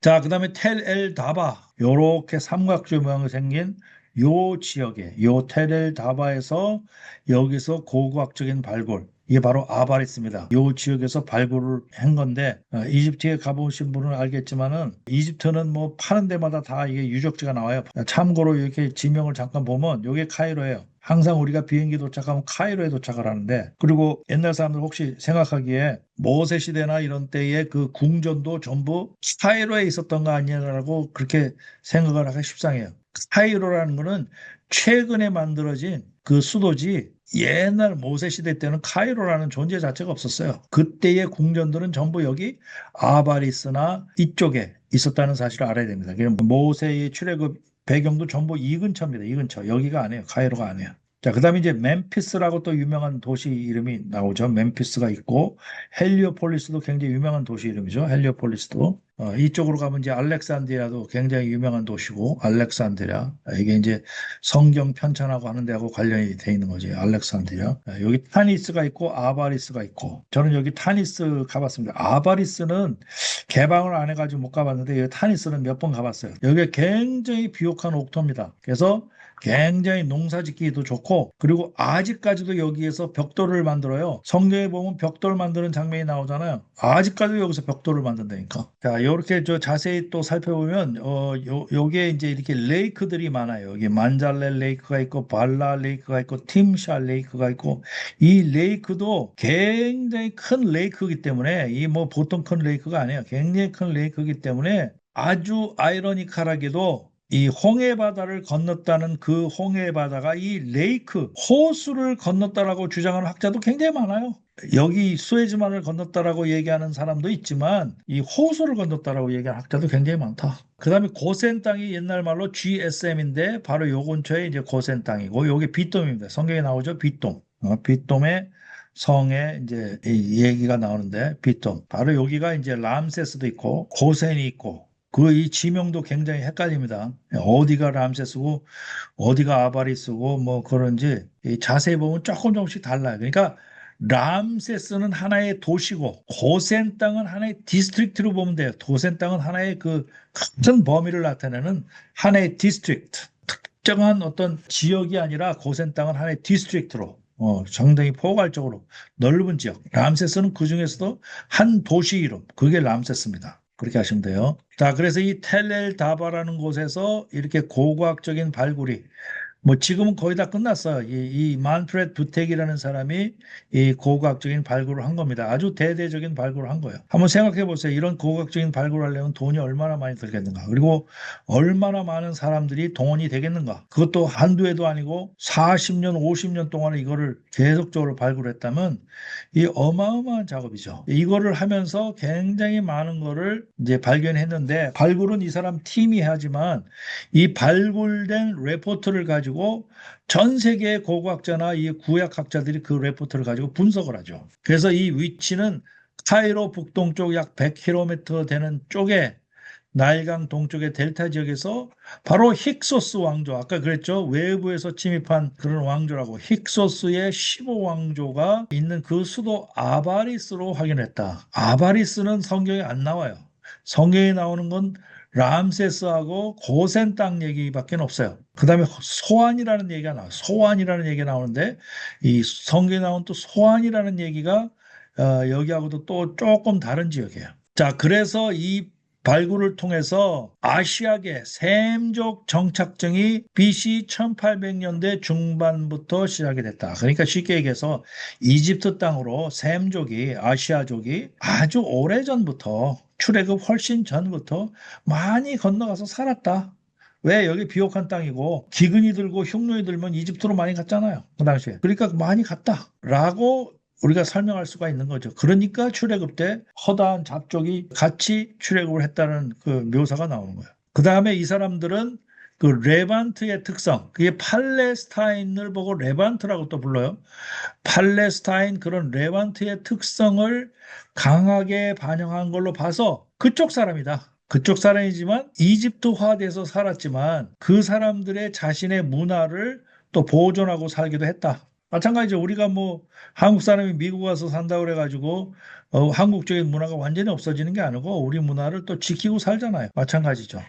자, 그 다음에 텔 엘 다바. 요렇게 삼각조 모양이 생긴 요 지역에, 요 텔 엘 다바에서 여기서 고고학적인 발굴. 이게 바로 아바리스입니다. 요 지역에서 발굴을 한 건데, 이집트에 가보신 분은 알겠지만은, 이집트는 뭐 파는 데마다 다 이게 유적지가 나와요. 참고로 이렇게 지명을 잠깐 보면, 요게 카이로예요. 항상 우리가 비행기 도착하면 카이로에 도착을 하는데, 그리고 옛날 사람들 혹시 생각하기에 모세 시대나 이런 때의 그 궁전도 전부 카이로에 있었던 거 아니냐라고 그렇게 생각을 하기 십상해요. 카이로라는 거는 최근에 만들어진 그 수도지, 옛날 모세 시대 때는 카이로라는 존재 자체가 없었어요. 그때의 궁전들은 전부 여기 아바리스나 이쪽에 있었다는 사실을 알아야 됩니다. 모세의 출애굽 배경도 전부 이 근처입니다. 이 근처. 여기가 아니에요. 카이로가 아니에요. 자, 그다음에 이제 멤피스라고 또 유명한 도시 이름이 나오죠. 멤피스가 있고 헬리오폴리스도 굉장히 유명한 도시 이름이죠. 헬리오폴리스도. 이쪽으로 가면 이제 알렉산드리아도 굉장히 유명한 도시고 알렉산드리아. 이게 이제 성경 편찬하고 하는 데하고 관련이 돼 있는 거지. 알렉산드리아. 여기 타니스가 있고 아바리스가 있고 저는 여기 타니스 가봤습니다. 아바리스는 개방을 안 해가지고 못 가봤는데 여기 타니스는 몇 번 가봤어요. 여기가 굉장히 비옥한 옥토입니다. 그래서 굉장히 농사짓기도 좋고 그리고 아직까지도 여기에서 벽돌을 만들어요. 성경에 보면 벽돌 만드는 장면이 나오잖아요. 아직까지도 여기서 벽돌을 만든다니까. 자, 이렇게 저 자세히 또 살펴보면 여기에 이제 이렇게 레이크들이 많아요. 여기 만잘레 레이크가 있고 발라 레이크가 있고 팀샤 레이크가 있고 이 레이크도 굉장히 큰 레이크이기 때문에 이 뭐 보통 큰 레이크가 아니에요. 굉장히 큰 레이크이기 때문에 아주 아이러니컬하게도 이 홍해 바다를 건넜다는 그 홍해 바다가 이 레이크 호수를 건넜다라고 주장하는 학자도 굉장히 많아요. 여기 수에즈만을 건넜다라고 얘기하는 사람도 있지만 이 호수를 건넜다라고 얘기하는 학자도 굉장히 많다. 그다음에 고센 땅이 옛날 말로 GSM인데 바로 요 근처에 이제 고센 땅이고 여기 빗돔입니다. 성경에 나오죠. 빗돔. 빗돔의 성에 이제 이 얘기가 나오는데 빗돔. 바로 여기가 이제 람세스도 있고 고센이 있고 그 이 지명도 굉장히 헷갈립니다. 어디가 람세스고 어디가 아바리스고 뭐 그런지 자세히 보면 조금씩 달라요. 그러니까 람세스는 하나의 도시고 고센 땅은 하나의 디스트릭트로 보면 돼요. 고센 땅은 하나의 그 큰 범위를 나타내는 하나의 디스트릭트. 특정한 어떤 지역이 아니라 고센 땅은 하나의 디스트릭트로 상당히 포괄적으로 넓은 지역. 람세스는 그 중에서도 한 도시 이름. 그게 람세스입니다. 그렇게 하시면 돼요. 자, 그래서 이 텔 엘 다바라는 곳에서 이렇게 고고학적인 발굴이 뭐 지금은 거의 다 끝났어요. 이 만프렛 부텍이라는 사람이 이 고고학적인 발굴을 한 겁니다. 아주 대대적인 발굴을 한 거예요. 한번 생각해 보세요. 이런 고고학적인 발굴을 하려면 돈이 얼마나 많이 들겠는가. 그리고 얼마나 많은 사람들이 동원이 되겠는가. 그것도 한두 해도 아니고 40년, 50년 동안에 이거를 계속적으로 발굴했다면 이 어마어마한 작업이죠. 이거를 하면서 굉장히 많은 거를 이제 발견했는데 발굴은 이 사람 팀이 하지만 이 발굴된 레포트를 가지고 전 세계의 고고학자나 이 구약학자들이 그 레포트를 가지고 분석을 하죠. 그래서 이 위치는 카이로 북동쪽 약 100km 되는 쪽에 나일강 동쪽의 델타 지역에서 바로 힉소스 왕조, 아까 그랬죠? 외부에서 침입한 그런 왕조라고 힉소스의 15왕조가 있는 그 수도 아바리스로 확인했다. 아바리스는 성경에 안 나와요. 성경에 나오는 건 람세스하고 고센 땅 얘기밖에 없어요. 그 다음에 소안이라는 얘기가 나와요. 소안이라는 얘기가 나오는데 이 성경에 나온 또 소안이라는 얘기가 여기하고도 또 조금 다른 지역이에요. 자, 그래서 이 발굴을 통해서 아시아계 샘족 정착증이 BC 1800년대 중반부터 시작이 됐다. 그러니까 쉽게 얘기해서 이집트 땅으로 샘족이 아시아족이 아주 오래전부터 출애굽 훨씬 전부터 많이 건너가서 살았다. 왜 여기 비옥한 땅이고 기근이 들고 흉년이 들면 이집트로 많이 갔잖아요. 그 당시에. 그러니까 많이 갔다라고 우리가 설명할 수가 있는 거죠. 그러니까 출애굽 때 허다한 잡족이 같이 출애굽을 했다는 그 묘사가 나오는 거예요. 그 다음에 이 사람들은 그 레반트의 특성, 그게 팔레스타인을 보고 레반트라고 또 불러요. 팔레스타인 그런 레반트의 특성을 강하게 반영한 걸로 봐서 그쪽 사람이다. 그쪽 사람이지만 이집트화돼서 살았지만 그 사람들의 자신의 문화를 또 보존하고 살기도 했다. 마찬가지죠. 우리가 뭐 한국 사람이 미국 와서 산다 그래가지고 한국적인 문화가 완전히 없어지는 게 아니고 우리 문화를 또 지키고 살잖아요. 마찬가지죠.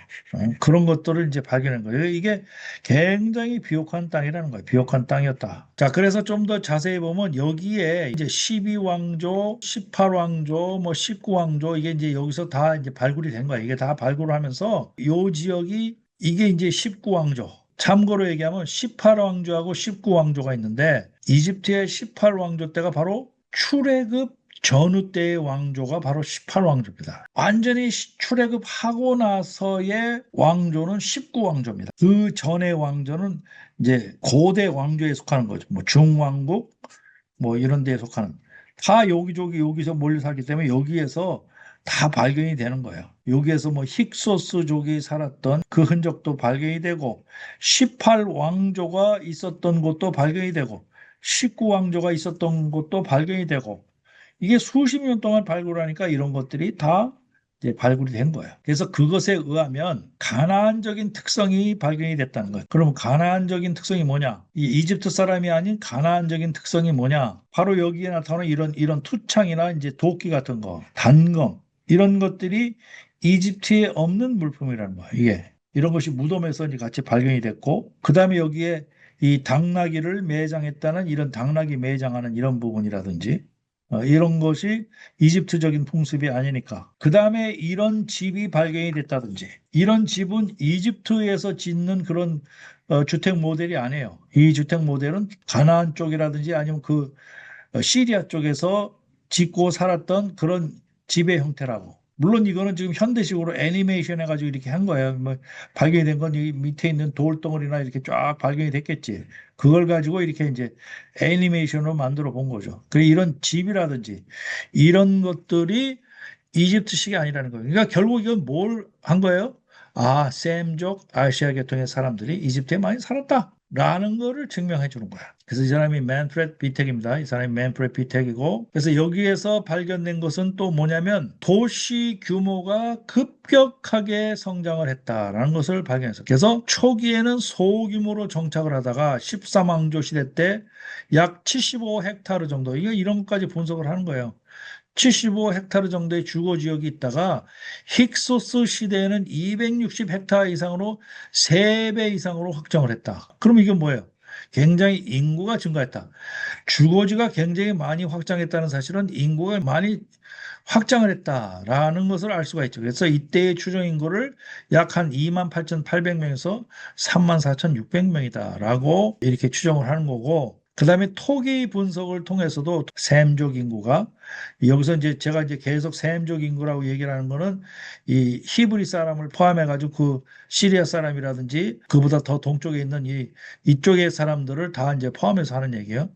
그런 것들을 이제 발견한 거예요. 이게 굉장히 비옥한 땅이라는 거예요. 비옥한 땅이었다. 자, 그래서 좀 더 자세히 보면 여기에 이제 12왕조, 18왕조, 뭐 19왕조 이게 이제 여기서 다 이제 발굴이 된 거예요. 이게 다 발굴을 하면서 요 지역이 이게 이제 19왕조. 참고로 얘기하면 18왕조하고 19왕조가 있는데 이집트의 18왕조 때가 바로 출애굽 전후 때의 왕조가 바로 18왕조입니다. 완전히 출애굽하고 나서의 왕조는 19왕조입니다. 그 전의 왕조는 이제 고대 왕조에 속하는 거죠. 뭐 중왕국 뭐 이런 데에 속하는 다 여기저기 여기서 몰려 살기 때문에 여기에서 다 발견이 되는 거예요. 여기에서 뭐 힉소스족이 살았던 그 흔적도 발견이 되고 18왕조가 있었던 곳도 발견이 되고 19왕조가 있었던 곳도 발견이 되고 이게 수십 년 동안 발굴하니까 이런 것들이 다 이제 발굴이 된 거예요. 그래서 그것에 의하면 가나안적인 특성이 발견이 됐다는 거예요. 그럼 가나안적인 특성이 뭐냐? 이 이집트 사람이 아닌 가나안적인 특성이 뭐냐? 바로 여기에 나타나는 이런 투창이나 이제 도끼 같은 거, 단검 이런 것들이 이집트에 없는 물품이라는 거예요. 이게 이런 것이 무덤에서 이제 같이 발견이 됐고, 그 다음에 여기에 이 당나귀를 매장했다는 이런 당나귀 매장하는 이런 부분이라든지 이런 것이 이집트적인 풍습이 아니니까. 그 다음에 이런 집이 발견이 됐다든지, 이런 집은 이집트에서 짓는 그런 주택 모델이 아니에요. 이 주택 모델은 가나안 쪽이라든지 아니면 그 시리아 쪽에서 짓고 살았던 그런 집의 형태라고. 물론 이거는 지금 현대식으로 애니메이션 해가지고 이렇게 한 거예요. 뭐 발견이 된 건 이 밑에 있는 돌덩어리나 이렇게 쫙 발견이 됐겠지. 그걸 가지고 이렇게 이제 애니메이션으로 만들어 본 거죠. 그 이런 집이라든지 이런 것들이 이집트식이 아니라는 거예요. 그러니까 결국 이건 뭘 한 거예요? 아, 셈족 아시아 계통의 사람들이 이집트에 많이 살았다라는 거를 증명해 주는 거야. 그래서 이 사람이 맨프렛 비텍입니다. 이 사람이 맨프렛 비텍이고, 그래서 여기에서 발견된 것은 또 뭐냐면 도시 규모가 급격하게 성장을 했다라는 것을 발견했어요. 그래서 초기에는 소규모로 정착을 하다가 13왕조 시대 때 약 75헥타르 정도, 이거 이런 것까지 분석을 하는 거예요. 75헥타르 정도의 주거 지역이 있다가 힉소스 시대에는 260헥타르 이상으로 3배 이상으로 확장을 했다. 그럼 이게 뭐예요? 굉장히 인구가 증가했다. 주거지가 굉장히 많이 확장했다는 사실은 인구가 많이 확장을 했다라는 것을 알 수가 있죠. 그래서 이때의 추정 인구를 약 한 28,800명에서 34,600명이다라고 이렇게 추정을 하는 거고, 그 다음에 토기 분석을 통해서도 셈족 인구가 여기서 이제 제가 이제 계속 셈족 인구라고 얘기를 하는 거는 이 히브리 사람을 포함해가지고 그 시리아 사람이라든지 그보다 더 동쪽에 있는 이쪽의 사람들을 다 이제 포함해서 하는 얘기예요.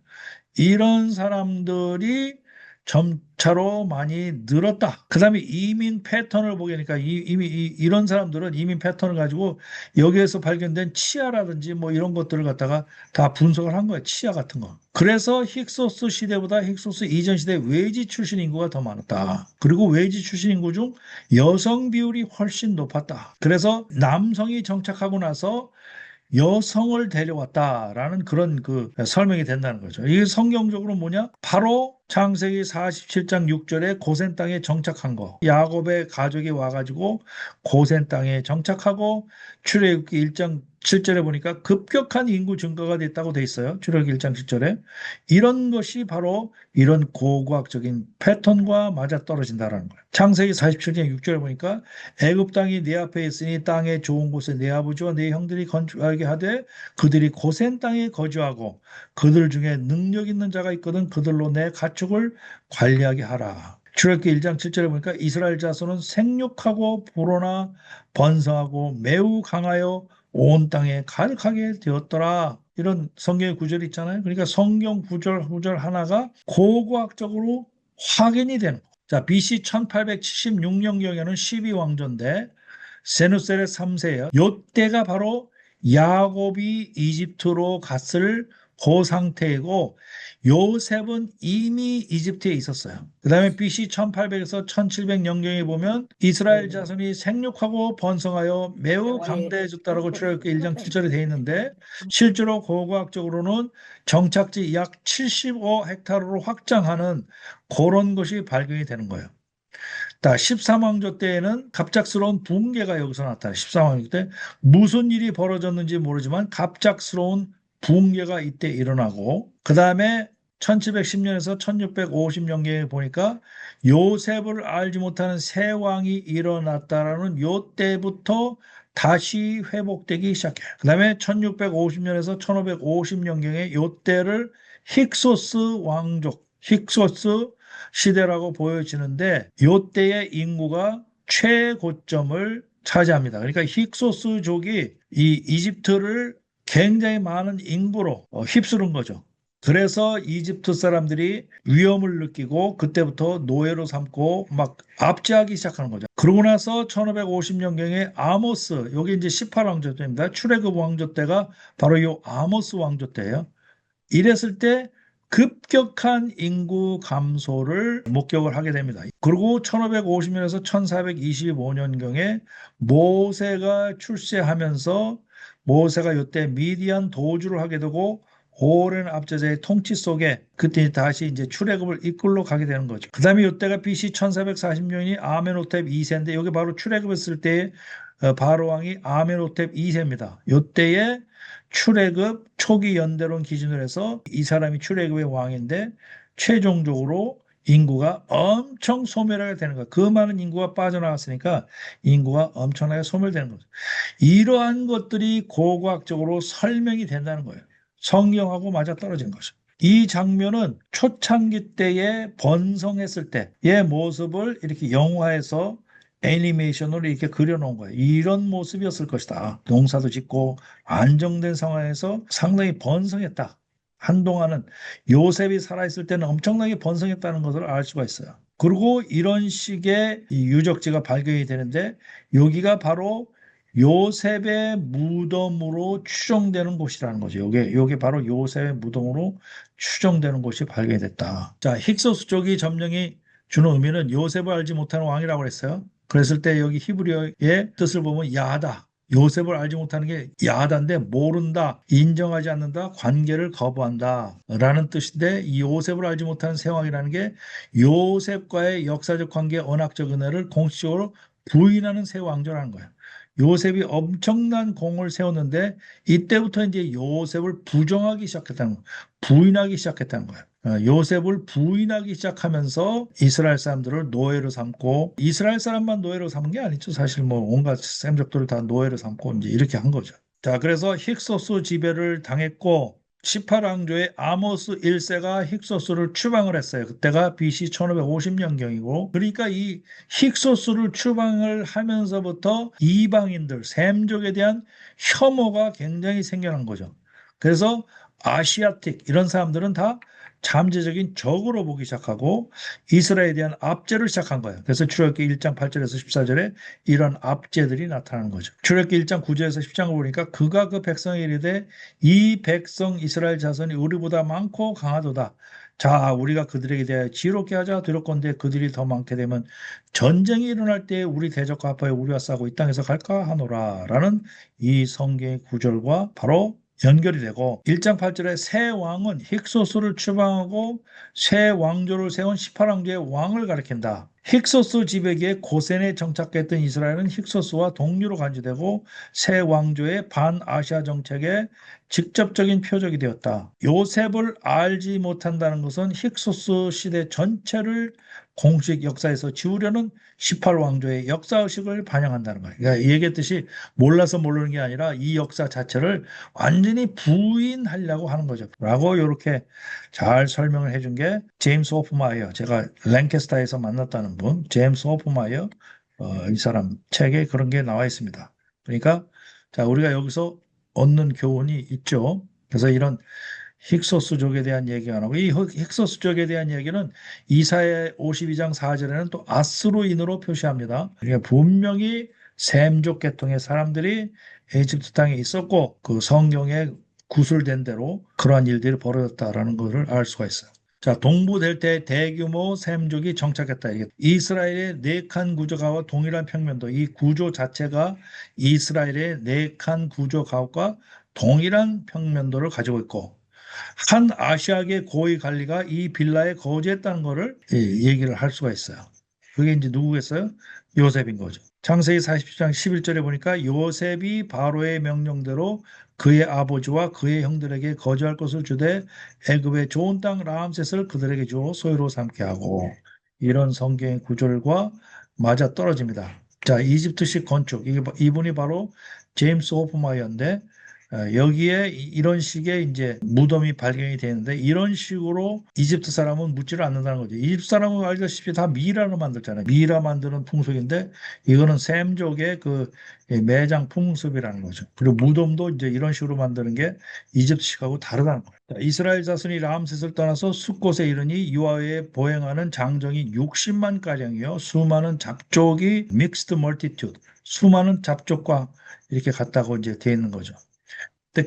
이런 사람들이 점차로 많이 늘었다. 그 다음에 이민 패턴을 보게 되니까 이미 이런 사람들은 이민 패턴을 가지고 여기에서 발견된 치아라든지 뭐 이런 것들을 갖다가 다 분석을 한 거예요. 치아 같은 거. 그래서 힉소스 시대보다 힉소스 이전 시대 외지 출신 인구가 더 많았다. 그리고 외지 출신 인구 중 여성 비율이 훨씬 높았다. 그래서 남성이 정착하고 나서 여성을 데려왔다라는 그런 그 설명이 된다는 거죠. 이게 성경적으로 뭐냐? 바로 창세기 47장 6절에 고센 땅에 정착한 거. 야곱의 가족이 와가지고 고센 땅에 정착하고 출애굽기 1장 7절에 보니까 급격한 인구 증가가 됐다고 돼 있어요. 출애굽기 1장 7절에. 이런 것이 바로 이런 고고학적인 패턴과 맞아떨어진다라는 거예요. 창세기 47장 6절에 보니까 애굽 땅이 네 앞에 있으니 땅의 좋은 곳에 네 아버지와 네 형들이 건축하게 하되 그들이 고센 땅에 거주하고 그들 중에 능력 있는 자가 있거든 그들로 내 가축을 관리하게 하라. 출애굽기 1장 7절에 보니까 이스라엘 자손은 생육하고 불어나 번성하고 매우 강하여 온 땅에 가득하게 되었더라. 이런 성경의 구절이 있잖아요. 그러니까 성경 구절 하나가 고고학적으로 확인이 되는 거예요. 자, BC 1876년경에는 12왕조인데 세누세렛 3세예요. 이때가 바로 야곱이 이집트로 갔을 그 상태이고 요셉은 이미 이집트에 있었어요. 그 다음에 BC 1800에서 1700년경에 보면 이스라엘 자손이 생육하고 번성하여 매우 강대해졌다라고 출애굽기 1장 7절에 되어 있는데 실제로 고고학적으로는 정착지 약 75헥타르로 확장하는 그런 것이 발견이 되는 거예요. 13왕조 때에는 갑작스러운 붕괴가 여기서 나타나요. 13왕조 때 무슨 일이 벌어졌는지 모르지만 갑작스러운 붕괴가 이때 일어나고 그 다음에 1710년에서 1650년경에 보니까 요셉을 알지 못하는 새 왕이 일어났다라는 요 때부터 다시 회복되기 시작해요. 그 다음에 1650년에서 1550년경에 요 때를 힉소스 왕족, 힉소스 시대라고 보여지는데 요때의 인구가 최고점을 차지합니다. 그러니까 힉소스족이 이 이집트를 굉장히 많은 인구로 휩쓸은 거죠. 그래서 이집트 사람들이 위험을 느끼고 그때부터 노예로 삼고 막 압제하기 시작하는 거죠. 그러고 나서 1550년경에 아모스, 여기 이제 18왕조 때입니다. 출애굽 왕조 때가 바로 이 아모스 왕조 때예요. 이랬을 때 급격한 인구 감소를 목격을 하게 됩니다. 그리고 1550년에서 1425년경에 모세가 출세하면서 모세가 이때 미디안 도주를 하게 되고 오랜 압제자의 통치 속에 그때 다시 이제 출애굽을 이끌러 가게 되는 거죠. 그 다음에 이때가 BC 1440년이 아멘호텝 2세인데 여기 바로 출애굽했을 때 바로 왕이 아멘호텝 2세입니다. 이때에 출애굽 초기 연대론 기준으로 해서 이 사람이 출애굽의 왕인데 최종적으로 인구가 엄청 소멸하게 되는 거예요. 그 많은 인구가 빠져나갔으니까 인구가 엄청나게 소멸되는 거죠. 이러한 것들이 고고학적으로 설명이 된다는 거예요. 성경하고 맞아떨어진 거죠. 이 장면은 초창기 때에 번성했을 때의 모습을 이렇게 영화에서 애니메이션으로 이렇게 그려놓은 거예요. 이런 모습이었을 것이다. 농사도 짓고 안정된 상황에서 상당히 번성했다. 한동안은 요셉이 살아있을 때는 엄청나게 번성했다는 것을 알 수가 있어요. 그리고 이런 식의 유적지가 발견이 되는데 여기가 바로 요셉의 무덤으로 추정되는 곳이라는 거죠. 요게 바로 요셉의 무덤으로 추정되는 곳이 발견이 됐다. 자, 힉소스 쪽이 점령이 주는 의미는 요셉을 알지 못하는 왕이라고 했어요. 그랬을 때 여기 히브리어의 뜻을 보면 야다. 요셉을 알지 못하는 게 야다인데 모른다, 인정하지 않는다, 관계를 거부한다 라는 뜻인데 이 요셉을 알지 못하는 새 왕이라는 게 요셉과의 역사적 관계, 언약적 은혜를 공식적으로 부인하는 새 왕조라는 거예요. 요셉이 엄청난 공을 세웠는데 이때부터 이제 요셉을 부정하기 시작했다는 거예요. 부인하기 시작했다는 거예요. 요셉을 부인하기 시작하면서 이스라엘 사람들을 노예로 삼고 이스라엘 사람만 노예로 삼은 게 아니죠. 사실 뭐 온갖 셈족들을 다 노예로 삼고 이제 이렇게 한 거죠. 자, 그래서 힉소스 지배를 당했고 18왕조의 아모스 1세가 힉소스를 추방을 했어요. 그때가 BC 1550년경이고 그러니까 이 힉소스를 추방을 하면서부터 이방인들, 셈족에 대한 혐오가 굉장히 생겨난 거죠. 그래서 아시아틱 이런 사람들은 다 잠재적인 적으로 보기 시작하고 이스라엘에 대한 압제를 시작한 거예요. 그래서 출애굽기 1장 8절에서 14절에 이런 압제들이 나타나는 거죠. 출애굽기 1장 9절에서 10장을 보니까 그가 그 백성에 이르되 이 백성 이스라엘 자손이 우리보다 많고 강하도다. 자, 우리가 그들에게 대하여 지롭게 하자 두렵건대 그들이 더 많게 되면 전쟁이 일어날 때 우리 대적과 합하여 우리와 싸고 이 땅에서 갈까 하노라 라는 이 성경의 구절과 바로 연결이 되고 1장 8절에 새 왕은 힉소스를 추방하고 새 왕조를 세운 18왕조의 왕을 가리킨다. 힉소스 지배기에 고센에 정착했던 이스라엘은 힉소스와 동류로 간주되고 새 왕조의 반아시아 정책의 직접적인 표적이 되었다. 요셉을 알지 못한다는 것은 힉소스 시대 전체를 공식 역사에서 지우려는 18왕조의 역사의식을 반영한다는 거예요. 그러니까 얘기했듯이 몰라서 모르는 게 아니라 이 역사 자체를 완전히 부인하려고 하는 거죠. 라고 이렇게 잘 설명을 해준 게 제임스 호프마이어, 제가 랭캐스터에서 만났다는 분, 제임스 호프마이어, 이 사람 책에 그런 게 나와 있습니다. 그러니까 자, 우리가 여기서 얻는 교훈이 있죠. 그래서 이런 힉소스족에 대한 얘기가 나오고 이 힉소스족에 대한 얘기는 이사야 52장 4절에는 또 아스루인으로 표시합니다. 그러니까 분명히 셈족 계통의 사람들이 에집트 땅에 있었고 그 성경의 구술된 대로 그러한 일들이 벌어졌다라는 것을 알 수가 있어요. 자, 동부 델타에 대규모 샘족이 정착했다. 이게 이스라엘의 네 칸 구조가와 동일한 평면도 이 구조 자체가 이스라엘의 네 칸 구조 가옥과 동일한 평면도를 가지고 있고 한 아시아계 고위 관리가 이 빌라에 거주했다는 것을 얘기를 할 수가 있어요. 그게 이제 누구겠어요? 요셉인 거죠. 창세기 40장 11절에 보니까 요셉이 바로의 명령대로 그의 아버지와 그의 형들에게 거주할 것을 주되 애굽의 좋은 땅 라암셋을 그들에게 주어 소유로 삼게 하고 이런 성경의 구절과 맞아 떨어집니다. 자, 이집트식 건축 이분이 바로 제임스 호프마이어인데 여기에 이런 식의 이제 무덤이 발견이 되는데 이런 식으로 이집트 사람은 묻지를 않는다는 거죠. 이집트 사람은 알다시피 다 미라로 만들잖아요. 미라 만드는 풍속인데 이거는 셈족의 그 매장 풍습이라는 거죠. 그리고 무덤도 이제 이런 식으로 만드는 게 이집트식하고 다르다는 거예요. 자, 이스라엘 자손이 람셋을 떠나서 숫곳에 이르니 유아에 보행하는 장정이 60만 가량이요 수많은 잡족이 믹스드 멀티튜드 수많은 잡족과 이렇게 같다고 이제 돼 있는 거죠.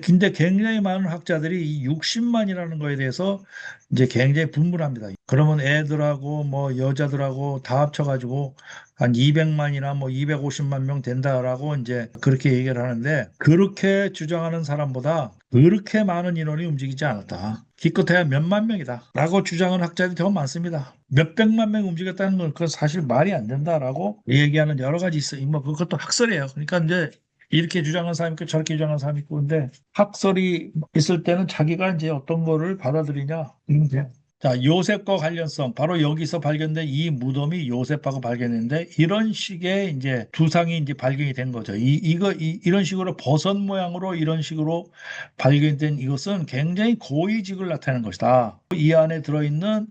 근데 굉장히 많은 학자들이 이 60만이라는 거에 대해서 이제 굉장히 분분합니다. 그러면 애들하고 뭐 여자들하고 다 합쳐가지고 한 200만이나 뭐 250만 명 된다라고 이제 그렇게 얘기를 하는데 그렇게 주장하는 사람보다 그렇게 많은 인원이 움직이지 않았다. 기껏해야 몇만 명이다. 라고 주장하는 학자들이 더 많습니다. 몇백만 명 움직였다는 건 그건 사실 말이 안 된다라고 얘기하는 여러 가지 있어요. 뭐 그것도 학설이에요. 그러니까 이제 이렇게 주장하는 사람이 있고 저렇게 주장하는 사람이 있고 근데 학설이 있을 때는 자기가 이제 어떤 거를 받아들이냐 이게 자, 요셉과 관련성 바로 여기서 발견된 이 무덤이 요셉하고 발견했는데 이런 식의 이제 두상이 이제 발견이 된 거죠. 이런 식으로 버섯 모양으로 이런 식으로 발견된 이것은 굉장히 고위직을 나타내는 것이다. 이 안에 들어있는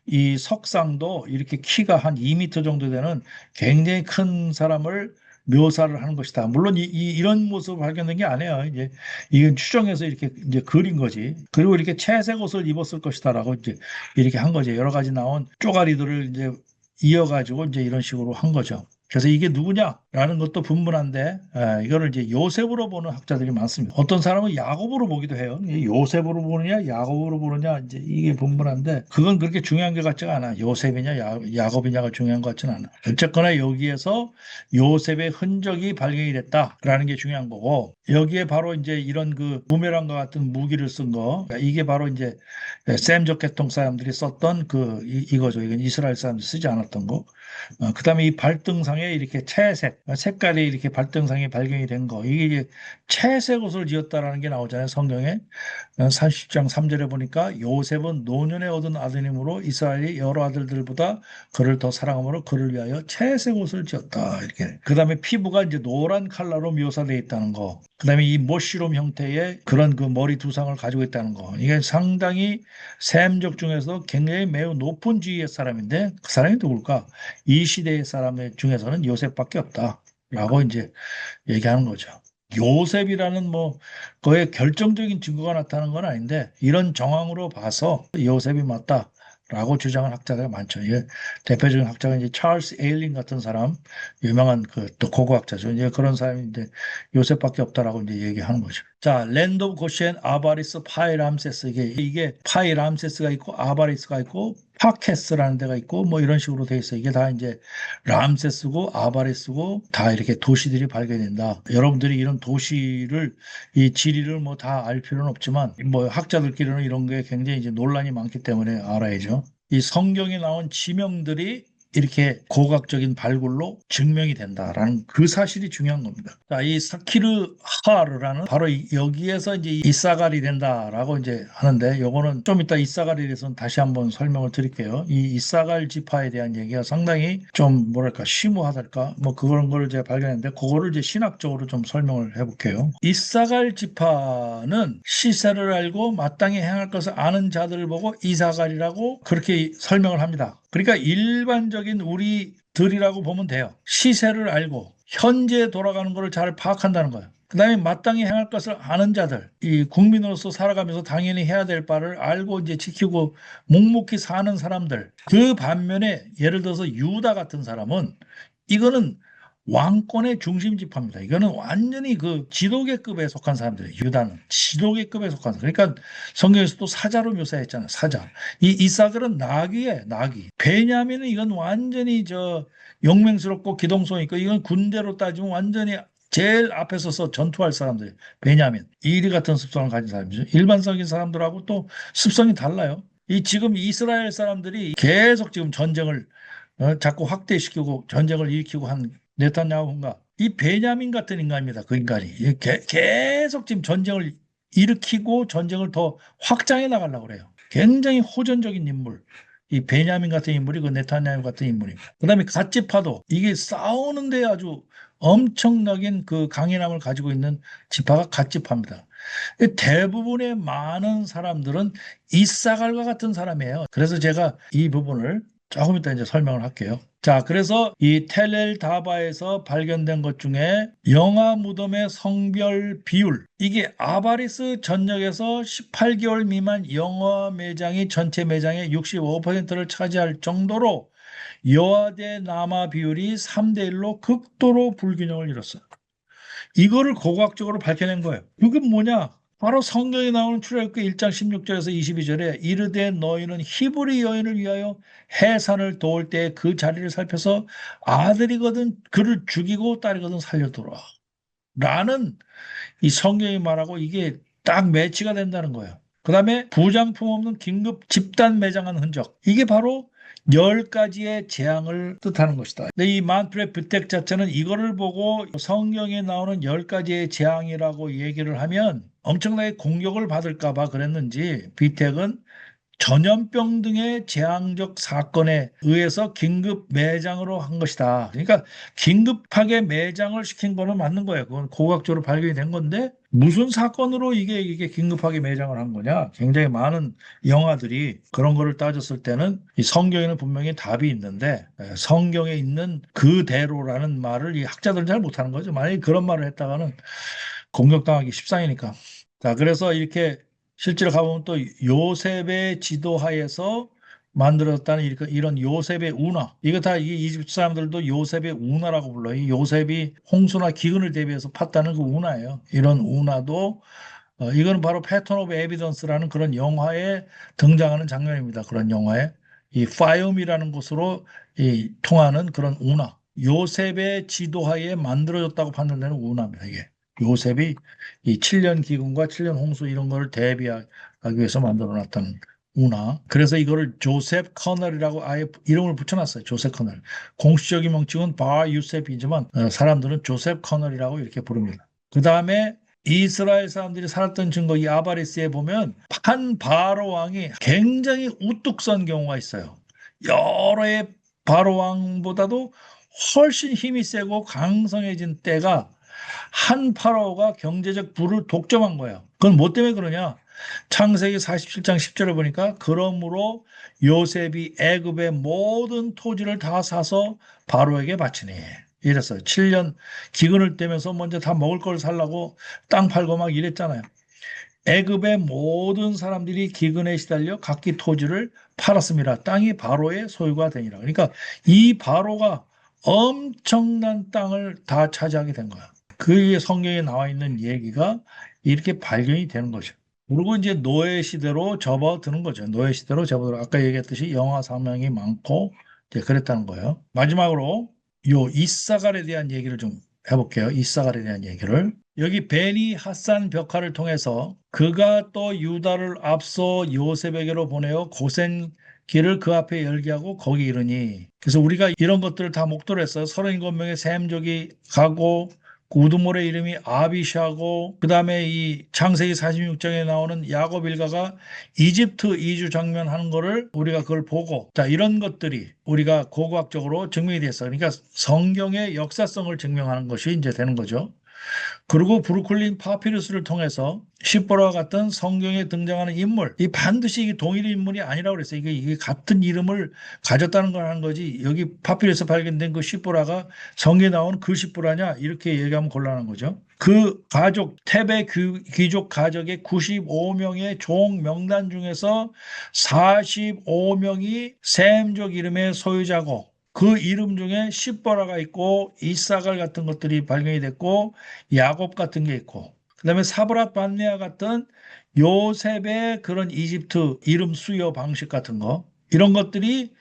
이 석상도 이렇게 키가 한 2m 정도 되는 굉장히 큰 사람을 묘사를 하는 것이다. 물론 이런 모습을 발견된 게 아니에요. 이제 이건 추정해서 이렇게 이제 그린 거지. 그리고 이렇게 채색 옷을 입었을 것이다라고 이제 이렇게 한 거죠. 여러 가지 나온 쪼가리들을 이제 이어가지고 이제 이런 식으로 한 거죠. 그래서 이게 누구냐라는 것도 분분한데 이거를 이제 요셉으로 보는 학자들이 많습니다. 어떤 사람은 야곱으로 보기도 해요. 요셉으로 보느냐 야곱으로 보느냐 이제 이게 분분한데 그건 그렇게 중요한 게 같지가 않아. 요셉이냐 야곱이냐가 중요한 것 같지는 않아. 어쨌거나 여기에서 요셉의 흔적이 발견이 됐다라는 게 중요한 거고 여기에 바로 이제 이런 그 부메랑과 같은 무기를 쓴 거 이게 바로 이제 셈족 계통 사람들이 썼던 이거죠. 이건 이스라엘 사람들이 쓰지 않았던 거. 그다음에 이 발등상에 이렇게 채색 색깔이 이렇게 발등상에 발견이 된 거. 이게 이제 채색 옷을 지었다라는 게 나오잖아요. 성경에 40장 3절에 보니까 요셉은 노년에 얻은 아드님으로 이스라엘의 여러 아들들보다 그를 더 사랑함으로 그를 위하여 채색 옷을 지었다. 이렇게. 그다음에 피부가 이제 노란 컬러로 묘사되어 있다는 거. 그다음에 이 모시롬 형태의 그런 그 머리 두상을 가지고 있다는 거. 이게 상당히 셈족 중에서 굉장히 매우 높은 지위의 사람인데 그 사람이 누굴까? 이 시대의 사람 중에서는 요셉밖에 없다라고 이제 얘기하는 거죠. 요셉이라는 뭐 거의 결정적인 증거가 나타나는 건 아닌데 이런 정황으로 봐서 요셉이 맞다라고 주장하는 학자가 많죠. 예, 대표적인 학자가 이제 찰스 에일린 같은 사람 유명한 또 고고학자죠. 이제 그런 사람이 이제 요셉밖에 없다라고 이제 얘기하는 거죠. 자, 랜드 오브 고시엔 아바리스 파이람세스 이게 파이람세스가 있고 아바리스가 있고 파케스라는 데가 있고 뭐 이런 식으로 돼 있어요. 이게 다 이제 람세스고 아바레스고 다 이렇게 도시들이 발견된다. 여러분들이 이런 도시를 이 지리를 뭐 다 알 필요는 없지만 뭐 학자들끼리는 이런 게 굉장히 이제 논란이 많기 때문에 알아야죠. 이 성경에 나온 지명들이 이렇게 고각적인 발굴로 증명이 된다라는 그 사실이 중요한 겁니다. 자, 이 사키르하르라는 바로 여기에서 이제 이사갈이 된다라고 이제 하는데 요거는 좀 이따 이사갈에 대해서는 다시 한번 설명을 드릴게요. 이 이사갈 지파에 대한 얘기가 상당히 좀 뭐랄까 심오하달까 뭐 그런 걸 제가 발견했는데 그거를 이제 신학적으로 좀 설명을 해볼게요. 이사갈 지파는 시세를 알고 마땅히 행할 것을 아는 자들을 보고 이사갈이라고 그렇게 설명을 합니다. 그러니까 일반적인 우리들이라고 보면 돼요. 시세를 알고 현재 돌아가는 것을 잘 파악한다는 거예요. 그 다음에 마땅히 행할 것을 아는 자들, 이 국민으로서 살아가면서 당연히 해야 될 바를 알고 이제 지키고 묵묵히 사는 사람들. 그 반면에 예를 들어서 유다 같은 사람은 이거는 왕권의 중심 지파입니다. 이거는 완전히 그 지도계급에 속한 사람들이에요. 유다는 지도계급에 속한 사람. 그러니까 성경에서도 사자로 묘사했잖아요. 사자. 이 이삭은 나귀에 나귀. 베냐민은 이건 완전히 저 용맹스럽고 기동성 있고 이건 군대로 따지면 완전히 제일 앞에 서서 전투할 사람들. 베냐민. 이리 같은 습성을 가진 사람이죠. 일반적인 사람들하고 또 습성이 달라요. 이 지금 이스라엘 사람들이 계속 지금 전쟁을 자꾸 확대시키고 전쟁을 일으키고 한 네타냐후인가 이 베냐민 같은 인간입니다. 그 인간이 계속 지금 전쟁을 일으키고 전쟁을 더 확장해 나가려고 그래요. 굉장히 호전적인 인물. 이 베냐민 같은 인물이 그 네타냐후 같은 인물입니다. 그다음에 갓지파도 이게 싸우는데 아주 엄청나게 그 강인함을 가지고 있는 지파가 갓지파입니다. 대부분의 많은 사람들은 이사갈과 같은 사람이에요. 그래서 제가 이 부분을 조금 이따 이제 설명을 할게요. 자, 그래서 이 텔엘 다바에서 발견된 것 중에 영아 무덤의 성별 비율 이게 아바리스 전역에서 18개월 미만 영아 매장이 전체 매장의 65%를 차지할 정도로 여아 대 남아 비율이 3대 1로 극도로 불균형을 이뤘어요. 이거를 고고학적으로 밝혀낸 거예요. 이게 뭐냐? 바로 성경에 나오는 출애굽기 1장 16절에서 22절에 이르되 너희는 히브리 여인을 위하여 해산을 도울 때 그 자리를 살펴서 아들이거든 그를 죽이고 딸이거든 살려두라. 라는 이 성경이 말하고 이게 딱 매치가 된다는 거예요. 그 다음에 부장품 없는 긴급 집단 매장한 흔적. 이게 바로 10가지의 재앙을 뜻하는 것이다. 근데 이 만프레 뷰텍 자체는 이거를 보고 성경에 나오는 10가지의 재앙이라고 얘기를 하면 엄청나게 공격을 받을까 봐 그랬는지 뷰텍은 전염병 등의 재앙적 사건에 의해서 긴급 매장으로 한 것이다. 그러니까 긴급하게 매장을 시킨 거는 맞는 거예요. 그건 고고학적으로 발견이 된 건데 무슨 사건으로 이게 긴급하게 매장을 한 거냐? 굉장히 많은 영화들이 그런 거를 따졌을 때는 이 성경에는 분명히 답이 있는데 성경에 있는 그대로라는 말을 이 학자들은 잘 못하는 거죠. 만약에 그런 말을 했다가는 공격당하기 십상이니까. 자, 그래서 이렇게 실제로 가보면 또 요셉의 지도하에서 만들어졌다는 이런 요셉의 운하. 이거 다 이 이집트 사람들도 요셉의 운하라고 불러요. 이 요셉이 홍수나 기근을 대비해서 팠다는 그 운하예요. 이런 운하도 이거는 바로 패턴 오브 에비던스라는 그런 영화에 등장하는 장면입니다. 그런 영화에 이 파이옴이라는 곳으로 이 통하는 그런 운하. 요셉의 지도하에 만들어졌다고 판단되는 운하입니다. 이게. 요셉이 이 7년 기근과 7년 홍수 이런 거를 대비하기 위해서 만들어 놨다는 운하. 그래서 이거를 조셉 커널이라고 아예 이름을 붙여놨어요. 조셉 커널. 공식적인 명칭은 바 유셉이지만 사람들은 조셉 커널이라고 이렇게 부릅니다. 그 다음에 이스라엘 사람들이 살았던 증거 이 아바리스에 보면 한 바로 왕이 굉장히 우뚝 선 경우가 있어요. 여러 해 바로 왕보다도 훨씬 힘이 세고 강성해진 때가 한 파라오가 경제적 부를 독점한 거예요. 그건 뭐 때문에 그러냐? 창세기 47장 10절을 보니까 그러므로 요셉이 애굽의 모든 토지를 다 사서 바로에게 바치니 이랬어요. 7년 기근을 떼면서 먼저 다 먹을 걸 살라고 땅 팔고 막 이랬잖아요. 애굽의 모든 사람들이 기근에 시달려 각기 토지를 팔았습니다. 땅이 바로의 소유가 되니라. 그러니까 이 바로가 엄청난 땅을 다 차지하게 된 거야. 그 성경에 나와 있는 얘기가 이렇게 발견이 되는 거죠. 그리고 이제 노예 시대로 접어드는 거죠. 노예 시대로 접어들어. 아까 얘기했듯이 영화 상명이 많고 이제 그랬다는 거예요. 마지막으로 요 이사갈에 대한 얘기를 좀 해볼게요. 이사갈에 대한 얘기를. 여기 베니 핫산 벽화를 통해서 그가 또 유다를 앞서 요셉에게로 보내어 고센 길을 그 앞에 열게 하고 거기 이르니. 그래서 우리가 이런 것들을 다 목도를 했어요. 37명의 셈족이 가고 우두몰의 이름이 아비샤고 그다음에 이 창세기 46장에 나오는 야곱 일가가 이집트 이주 장면하는 거를 우리가 그걸 보고 자 이런 것들이 우리가 고고학적으로 증명이 됐어. 그러니까 성경의 역사성을 증명하는 것이 이제 되는 거죠. 그리고 브루클린 파피루스를 통해서 십보라와 같은 성경에 등장하는 인물, 이 반드시 이게 동일 인물이 아니라고 그랬어요. 이게 같은 이름을 가졌다는 걸 하는 거지. 여기 파피루스에 발견된 그 십보라가 성경에 나온 그 십보라냐? 이렇게 얘기하면 곤란한 거죠. 그 가족, 테베 귀족 가족의 95명의 종 명단 중에서 45명이 셈족 이름의 소유자고 그 이름 중에 십보라가 있고 이사갈 같은 것들이 발견이 됐고 야곱 같은 게 있고 그다음에 사브랏 반네아 같은 요셉의 그런 이집트 이름 수요 방식 같은 거 이런 것들이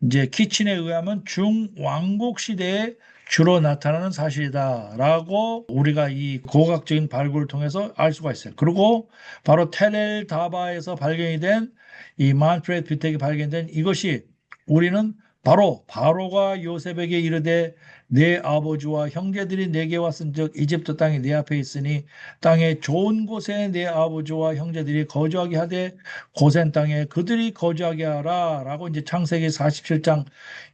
이제 키친에 의하면 중왕국 시대에 주로 나타나는 사실이다라고 우리가 이 고고학적인 발굴을 통해서 알 수가 있어요. 그리고 바로 텔엘 다바에서 발견이 된 이 만프레드 비텍이 발견된 이것이 우리는 바로 바로가 요셉에게 이르되 내 아버지와 형제들이 내게 왔은즉 이집트 땅이 내 앞에 있으니 땅의 좋은 곳에 내 아버지와 형제들이 거주하게 하되 고센 땅에 그들이 거주하게 하라라고 이제 창세기 47장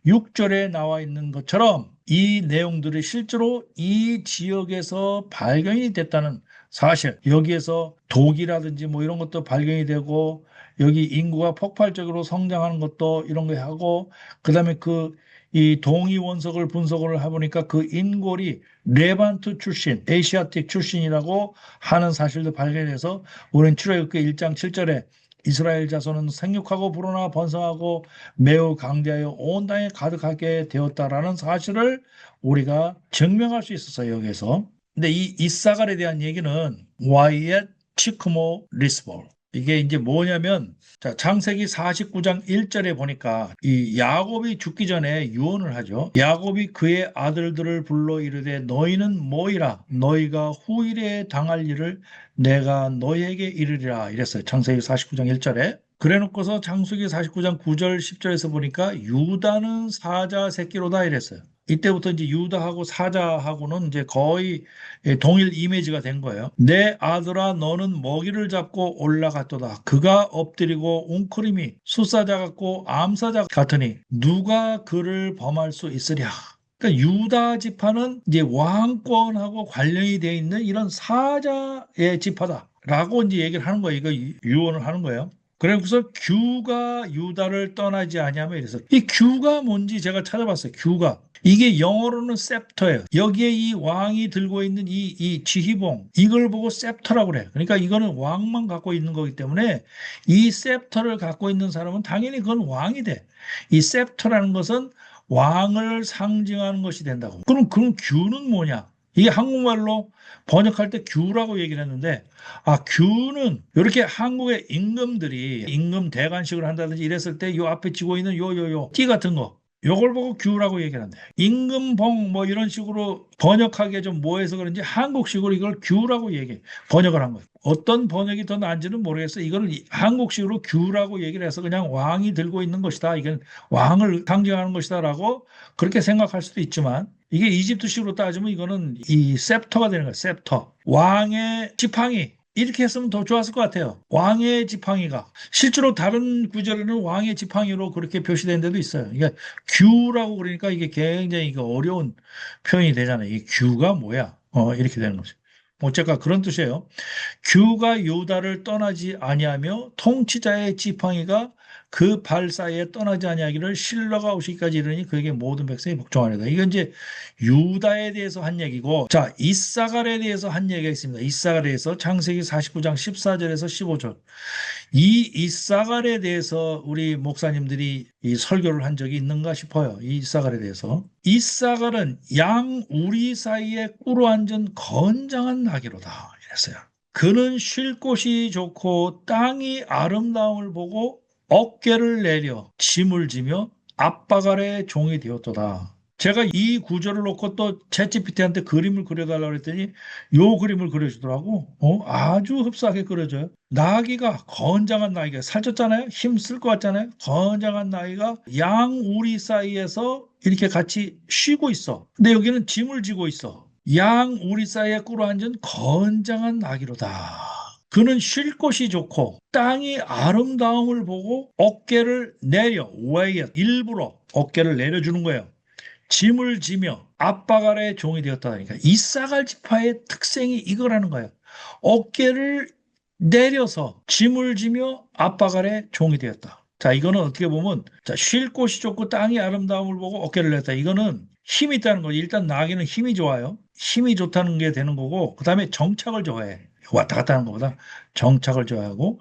6절에 나와 있는 것처럼 이 내용들이 실제로 이 지역에서 발견이 됐다는 사실, 여기에서 독이라든지 뭐 이런 것도 발견이 되고 여기 인구가 폭발적으로 성장하는 것도 이런 거 하고 그다음에 이 동위 원석을 분석을 해보니까 그 인골이 레반트 출신, 에시아틱 출신이라고 하는 사실도 발견해서 우리는 출애굽기 1장 7절에 이스라엘 자손은 생육하고 불어나 번성하고 매우 강대하여 온 땅에 가득하게 되었다라는 사실을 우리가 증명할 수 있었어요, 여기에서. 근데 이 이사갈에 대한 얘기는 와이앳 치크모 리스볼 이게 이제 뭐냐면 자, 창세기 49장 1절에 보니까 이 야곱이 죽기 전에 유언을 하죠. 야곱이 그의 아들들을 불러 이르되 너희는 모이라 너희가 후일에 당할 일을 내가 너희에게 이르리라 이랬어요. 창세기 49장 1절에. 그래 놓고서 창세기 49장 9절 10절에서 보니까 유다는 사자 새끼로다 이랬어요. 이때부터 이제 유다하고 사자하고는 이제 거의 동일 이미지가 된 거예요. 내 아들아 너는 먹이를 잡고 올라갔도다. 그가 엎드리고 웅크림이 숫사자 같고 암사자 같으니 누가 그를 범할 수 있으랴. 그러니까 유다 지파는 이제 왕권하고 관련이 되어 있는 이런 사자의 지파다라고 이제 얘기를 하는 거예요. 이거 유언을 하는 거예요. 그래서 규가 유다를 떠나지 아니하며 이래서 이 규가 뭔지 제가 찾아봤어요. 규가 이게 영어로는 셉터예요. 여기에 이 왕이 들고 있는 이 지휘봉 이걸 보고 셉터라고 그래요. 그러니까 이거는 왕만 갖고 있는 거기 때문에 이 셉터를 갖고 있는 사람은 당연히 그건 왕이 돼. 이 셉터라는 것은 왕을 상징하는 것이 된다고. 그럼 규는 뭐냐? 이게 한국말로 번역할 때 규라고 얘기를 했는데 규는 이렇게 한국의 임금들이 임금 대관식을 한다든지 이랬을 때 요 앞에 쥐고 있는 요 띠 같은 거 요걸 보고 규라고 얘기를 한대요. 임금봉 뭐 이런 식으로 번역하기에 좀 뭐해서 그런지 한국식으로 이걸 규라고 번역을 한 거예요. 어떤 번역이 더 나은지는 모르겠어요. 이걸 한국식으로 규라고 얘기를 해서 그냥 왕이 들고 있는 것이다. 이건 왕을 상징하는 것이다라고 그렇게 생각할 수도 있지만 이게 이집트식으로 따지면 이거는 이 셉터가 되는 거예요. 셉터. 왕의 지팡이. 이렇게 했으면 더 좋았을 것 같아요. 왕의 지팡이가. 실제로 다른 구절에는 왕의 지팡이로 그렇게 표시된 데도 있어요. 이게 규라고 그러니까 이게 굉장히 어려운 표현이 되잖아요. 이 규가 뭐야? 이렇게 되는 거죠. 어쨌건 그런 뜻이에요. 규가 유다를 떠나지 아니하며 통치자의 지팡이가 그 발 사이에 떠나지 아니하기를 실러가 오시기까지 이르니 그에게 모든 백성이 복종하리다. 이건 이제 유다에 대해서 한 얘기고 자 이사갈에 대해서 한 얘기가 있습니다. 이사갈에 대해서 창세기 49장 14절에서 15절 이 이사갈에 대해서 우리 목사님들이 이 설교를 한 적이 있는가 싶어요. 이 이사갈에 대해서 이사갈은 양 우리 사이에 꿇어 앉은 건장한 나귀로다 이랬어요. 그는 쉴 곳이 좋고 땅이 아름다움을 보고 어깨를 내려 짐을 지며 압박 아래 종이 되었도다. 제가 이 구절을 놓고 또 챗GPT한테 그림을 그려달라고 했더니 요 그림을 그려주더라고. 아주 흡사하게 그려져요. 나귀가 건장한 나귀가 살쪘잖아요. 힘쓸 것 같잖아요. 건장한 나귀가 양 우리 사이에서 이렇게 같이 쉬고 있어. 근데 여기는 짐을 지고 있어. 양 우리 사이에 꿇어앉은 건장한 나귀로다. 그는 쉴 곳이 좋고 땅이 아름다움을 보고 어깨를 내려 일부러 어깨를 내려주는 거예요. 짐을 지며 압박 아래 종이 되었다 하니까 이사갈 지파의 특성이 이거라는 거예요. 어깨를 내려서 짐을 지며 압박 아래 종이 되었다. 자, 이거는 어떻게 보면 쉴 곳이 좋고 땅이 아름다움을 보고 어깨를 냈다. 이거는 힘이 있다는 거죠. 일단 나귀는 힘이 좋아요. 힘이 좋다는 게 되는 거고 그다음에 정착을 좋아해. 왔다 갔다 하는 것보다 정착을 좋아하고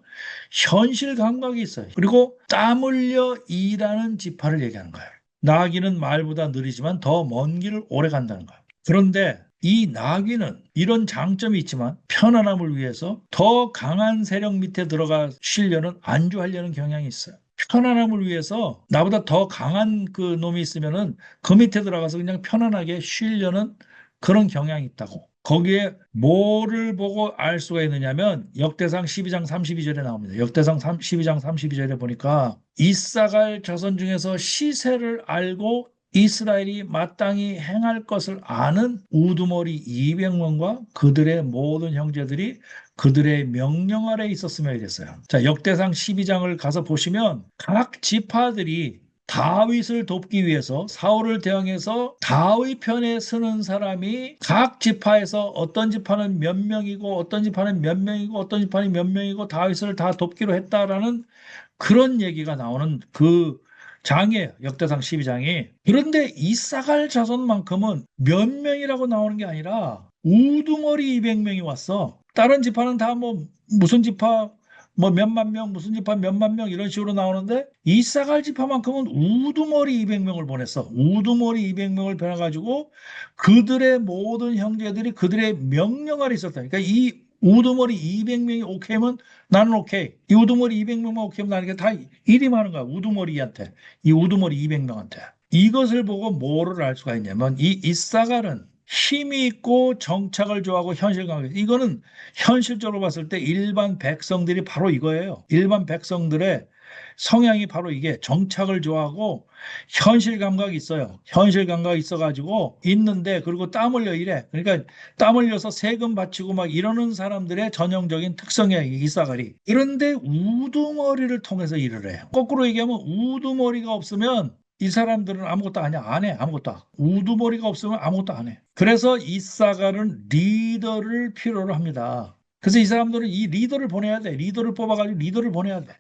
현실 감각이 있어요. 그리고 땀 흘려 일하는 지파를 얘기하는 거예요. 나귀는 말보다 느리지만 더 먼 길을 오래 간다는 거예요. 그런데 이 나귀는 이런 장점이 있지만 편안함을 위해서 더 강한 세력 밑에 들어가 쉬려는 안주하려는 경향이 있어요. 편안함을 위해서 나보다 더 강한 그 놈이 있으면은 그 밑에 들어가서 그냥 편안하게 쉬려는 그런 경향이 있다고. 거기에 뭐를 보고 알 수가 있느냐면 역대상 12장 32절에 나옵니다. 역대상 12장 32절에 보니까 이사갈 자손 중에서 시세를 알고 이스라엘이 마땅히 행할 것을 아는 우두머리 200명과 그들의 모든 형제들이 그들의 명령 아래 있었으며 이랬어요. 자, 역대상 12장을 가서 보시면 각 지파들이 다윗을 돕기 위해서 사울을 대항해서 다윗 편에 서는 사람이 각 지파에서 어떤 지파는 몇 명이고 어떤 지파는 몇 명이고 어떤 지파는 몇 명이고 다윗을 다 돕기로 했다라는 그런 얘기가 나오는 그 장이에요. 역대상 12장이. 그런데 이사갈 자손만큼은 몇 명이라고 나오는 게 아니라 우두머리 200명이 왔어. 다른 지파는 다 뭐 무슨 지파 뭐 몇만 명, 무슨 지파 몇만 명 이런 식으로 나오는데 이사갈 지파만큼은 우두머리 200명을 보냈어. 우두머리 200명을 보내가지고 그들의 모든 형제들이 그들의 명령 아래 있었다. 그러니까 이 우두머리 200명이 오케이면 나는 오케이. 이 우두머리 200명만 오케이면 나는 이게 다 일임하는 거야. 우두머리한테. 이 우두머리 200명한테. 이것을 보고 뭐를 알 수가 있냐면 이 이사갈은 힘이 있고 정착을 좋아하고 현실감. 이거는 현실적으로 봤을 때 일반 백성들이 바로 이거예요. 일반 백성들의 성향이 바로 이게 정착을 좋아하고 현실 감각이 있어요. 현실 감각이 있어가지고 있는데 그리고 땀 흘려 이래. 그러니까 땀 흘려서 세금 바치고 막 이러는 사람들의 전형적인 특성이야, 이사갈이. 그런데 우두머리를 통해서 일을 해요. 거꾸로 얘기하면 우두머리가 없으면 이 사람들은 아무것도 아니야. 안 해. 아무것도. 우두머리가 없으면 아무것도 안 해. 그래서 이사갈은 리더를 필요로 합니다. 그래서 이 사람들은 이 리더를 보내야 돼. 리더를 뽑아가지고 리더를 보내야 돼.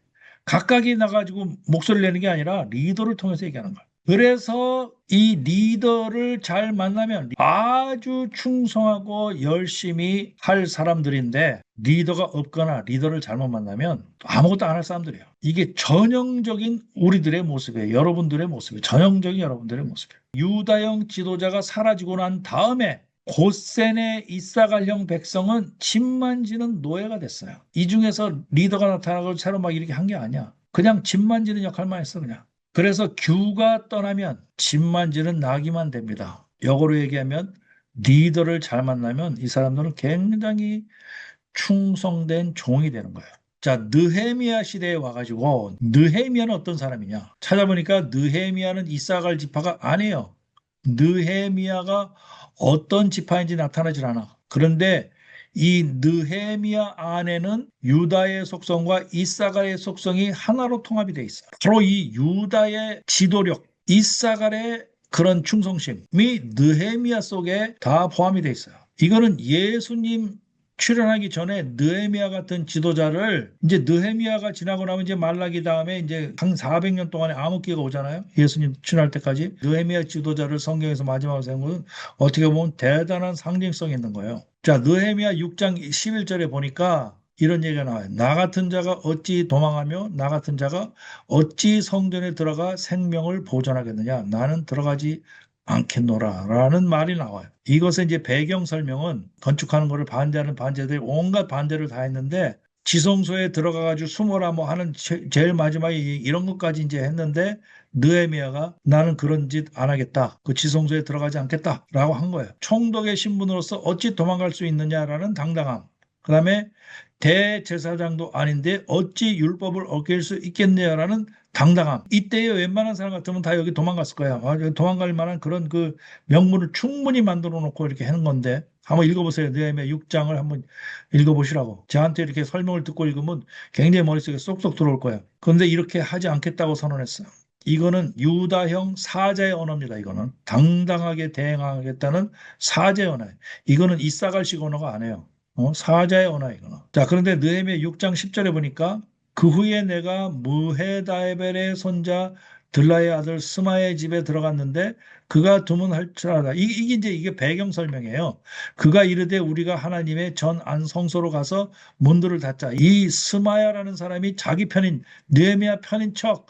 각각이 나가지고 목소리를 내는 게 아니라 리더를 통해서 얘기하는 거야. 그래서 이 리더를 잘 만나면 아주 충성하고 열심히 할 사람들인데 리더가 없거나 리더를 잘못 만나면 아무것도 안 할 사람들이에요. 이게 전형적인 우리들의 모습이에요. 여러분들의 모습이에요. 전형적인 여러분들의 모습이에요. 유다형 지도자가 사라지고 난 다음에 고센의 이사갈형 백성은 집 만지는 노예가 됐어요. 이 중에서 리더가 나타나고 새로 막 이렇게 한 게 아니야. 그냥 집 만지는 역할만 했어, 그냥. 그래서 규가 떠나면 집 만지는 나귀만 됩니다. 역으로 얘기하면 리더를 잘 만나면 이 사람들은 굉장히 충성된 종이 되는 거예요. 자, 느헤미야 시대에 와가지고 느헤미야는 어떤 사람이냐? 찾아보니까 느헤미야는 이사갈 지파가 아니에요. 느헤미야가 어떤 지파인지 나타나질 않아. 그런데 이 느헤미야 안에는 유다의 속성과 이사갈의 속성이 하나로 통합이 돼 있어요. 바로 이 유다의 지도력, 이사갈의 그런 충성심이 느헤미야 속에 다 포함이 돼 있어요. 이거는 예수님 출연하기 전에 느헤미야 같은 지도자를 이제 느헤미야가 지나고 나면 이제 말라기 다음에 이제 한 400년 동안에 암흑기가 오잖아요. 예수님 출연할 때까지 느헤미야 지도자를 성경에서 마지막으로 세운 것은 어떻게 보면 대단한 상징성이 있는 거예요. 자, 느헤미야 6장 11절에 보니까 이런 얘기가 나와요. 나 같은 자가 어찌 도망하며 나 같은 자가 어찌 성전에 들어가 생명을 보존하겠느냐. 나는 들어가지 않겠노라 라는 말이 나와요. 이것의 이제 배경 설명은 건축하는 것을 반대하는 반대들이 온갖 반대를 다 했는데 지성소에 들어가가지고 숨어라 뭐 하는 제일 마지막에 이런 것까지 이제 했는데 느헤미야가 나는 그런 짓 안 하겠다. 그 지성소에 들어가지 않겠다라고 한 거예요. 총독의 신분으로서 어찌 도망갈 수 있느냐라는 당당함. 그다음에 대제사장도 아닌데 어찌 율법을 어길 수 있겠느냐라는 당당함. 이때에 웬만한 사람 같으면 다 여기 도망갔을 거야. 도망갈 만한 그런 그 명분을 충분히 만들어 놓고 이렇게 하는 건데 한번 읽어보세요. 느헤미야 6장을 한번 읽어보시라고. 저한테 이렇게 설명을 듣고 읽으면 굉장히 머릿속에 쏙쏙 들어올 거예요. 그런데 이렇게 하지 않겠다고 선언했어요. 이거는 유다형 사자의 언어입니다. 이거는 당당하게 대응하겠다는 사자의 언어예요. 이거는 이사갈식 언어가 아니에요. 사자의 언어야 이거는. 자, 그런데 느헤미야 6장 10절에 보니까 그 후에 내가 무헤다에벨의 손자 들라의 아들 스마의 집에 들어갔는데 그가 두문할 줄 알아. 이게 배경 설명이에요. 그가 이르되 우리가 하나님의 전 안성소로 가서 문들을 닫자. 이 스마야라는 사람이 자기 편인 느헤미야 편인 척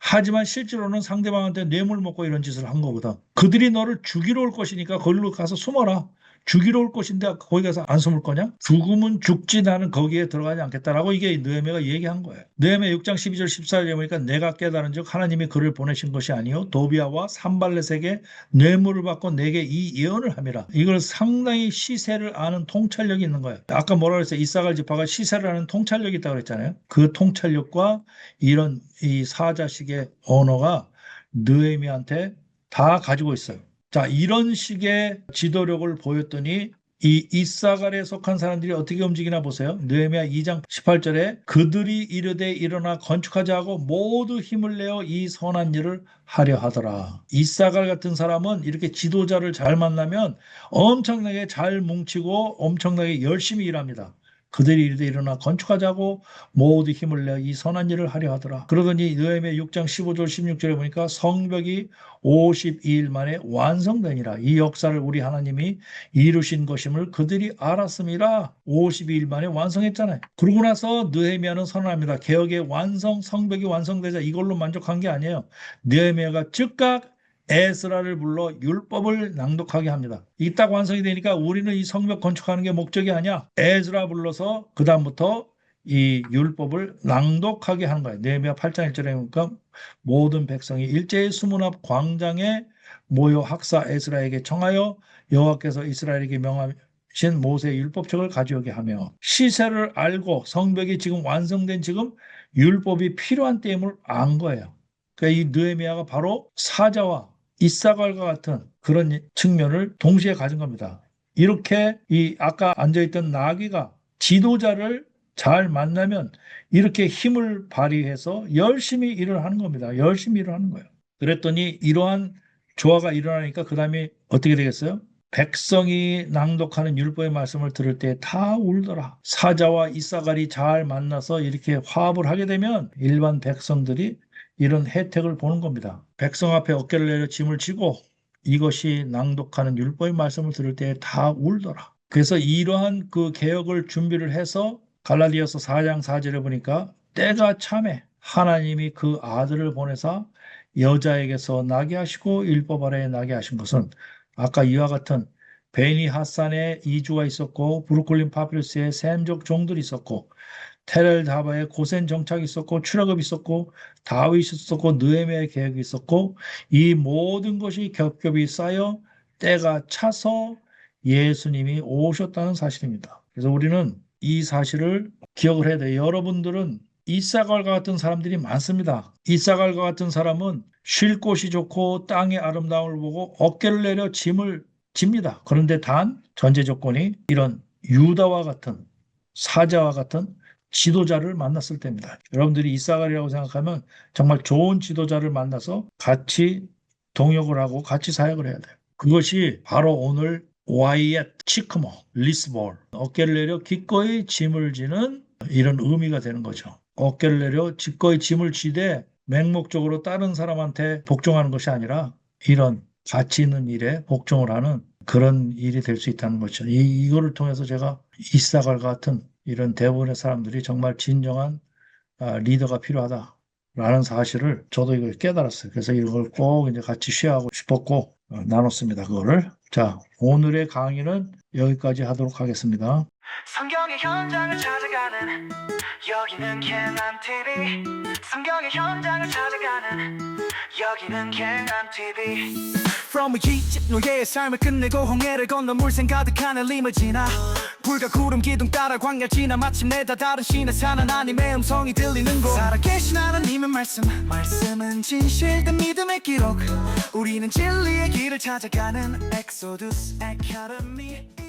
하지만 실제로는 상대방한테 뇌물 먹고 이런 짓을 한 거거든. 그들이 너를 죽이러 올 것이니까 거기로 가서 숨어라. 죽이러 올 것인데 거기 가서 안 숨을 거냐? 죽으면 죽지 나는 거기에 들어가지 않겠다라고 이게 느헤미야가 얘기한 거예요. 느헤미야 6장 12절 14절에 보니까 내가 깨달은즉 하나님이 그를 보내신 것이 아니요 도비아와 산발렛에게 뇌물을 받고 내게 이 예언을 함이라. 이걸 상당히 시세를 아는 통찰력이 있는 거예요. 아까 뭐라 그랬어요? 이사갈 지파가 시세를 아는 통찰력이 있다고 그랬잖아요. 그 통찰력과 이런 이 사자식의 언어가 느헤미야한테 다 가지고 있어요. 자, 이런 식의 지도력을 보였더니 이 이사갈에 속한 사람들이 어떻게 움직이나 보세요. 느헤미야 2장 18절에 그들이 이르되 일어나 건축하자 하고 모두 힘을 내어 이 선한 일을 하려 하더라. 이사갈 같은 사람은 이렇게 지도자를 잘 만나면 엄청나게 잘 뭉치고 엄청나게 열심히 일합니다. 그들이 이르되 일어나 건축하자고 모두 힘을 내어 이 선한 일을 하려 하더라. 그러더니 느헤미야 6장 15절 16절에 보니까 성벽이 52일 만에 완성되니라. 이 역사를 우리 하나님이 이루신 것임을 그들이 알았음이라. 52일 만에 완성했잖아요. 그러고 나서 느헤미야는 선언합니다. 개혁의 완성, 성벽이 완성되자 이걸로 만족한 게 아니에요. 느헤미야가 즉각 에스라를 불러 율법을 낭독하게 합니다. 이 딱 완성이 되니까 우리는 이 성벽 건축하는 게 목적이 아니야. 에스라 불러서 그 다음부터 이 율법을 낭독하게 하는 거예요. 느헤미야 8장 1절에 보니까 모든 백성이 일제히 수문 앞 광장에 모여 학사 에스라에게 청하여 여호와께서 이스라엘에게 명하신 모세의 율법책을 가져오게 하며 시세를 알고 성벽이 지금 완성된 지금 율법이 필요한 때임을 안 거예요. 그러니까 이 느헤미야가 바로 사자와 이사갈과 같은 그런 측면을 동시에 가진 겁니다. 이렇게 이 아까 앉아있던 나귀가 지도자를 잘 만나면 이렇게 힘을 발휘해서 열심히 일을 하는 겁니다. 열심히 일을 하는 거예요. 그랬더니 이러한 조화가 일어나니까 그 다음에 어떻게 되겠어요? 백성이 낭독하는 율법의 말씀을 들을 때 다 울더라. 사자와 이사갈이 잘 만나서 이렇게 화합을 하게 되면 일반 백성들이 이런 혜택을 보는 겁니다. 백성 앞에 어깨를 내려 짐을 지고 이것이 낭독하는 율법의 말씀을 들을 때 다 울더라. 그래서 이러한 그 개혁을 준비를 해서 갈라디아서 4장 4절에 보니까 때가 참에 하나님이 그 아들을 보내사 여자에게서 나게 하시고 율법 아래에 나게 하신 것은 아까 이와 같은 베니 핫산에 이주가 있었고 브루클린 파피루스에 샘족 종들이 있었고 테렐 다바에 고센 정착이 있었고 출애굽이 있었고 다윗이 있었고 느헤미야의 계획이 있었고 이 모든 것이 겹겹이 쌓여 때가 차서 예수님이 오셨다는 사실입니다. 그래서 우리는 이 사실을 기억을 해야 돼요. 여러분들은 이사갈과 같은 사람들이 많습니다. 이사갈과 같은 사람은 쉴 곳이 좋고 땅의 아름다움을 보고 어깨를 내려 짐을 집니다. 그런데 단 전제 조건이 이런 유다와 같은 사자와 같은 지도자를 만났을 때입니다. 여러분들이 이사갈이라고 생각하면 정말 좋은 지도자를 만나서 같이 동역을 하고 같이 사역을 해야 돼요. 그것이 바로 오늘 와이앳, 치크모, 리스볼, 어깨를 내려 기꺼이 짐을 지는 이런 의미가 되는 거죠. 어깨를 내려 기꺼이 짐을 지되 맹목적으로 다른 사람한테 복종하는 것이 아니라 이런 가치 있는 일에 복종을 하는 그런 일이 될 수 있다는 거죠. 이거를 통해서 제가 이사갈 같은 이런 대부분의 사람들이 정말 진정한 리더가 필요하다라는 사실을 저도 이걸 깨달았어요. 그래서 이걸 꼭 이제 같이 쉐어하고 싶었고 나눴습니다. 그거를. 자, 오늘의 강의는 여기까지 하도록 하겠습니다. 성경의 현장을 찾아가는 여기는 갱한TV. 성경의 현장을 찾아가는 여기는 갱한TV. From 이집 노예의 삶을 끝내고 홍해를 건너 물샘 가득한 리무지나 불과 구름 기둥 따라 광야 지나 마침내 다 다른 신의 산 하나님의 음성이 들리는 곳. 살아계신 하나님의 말씀은 진실된 믿음의 기록. 우리는 진리의 길을 찾아가는 엑소두스 아카데미.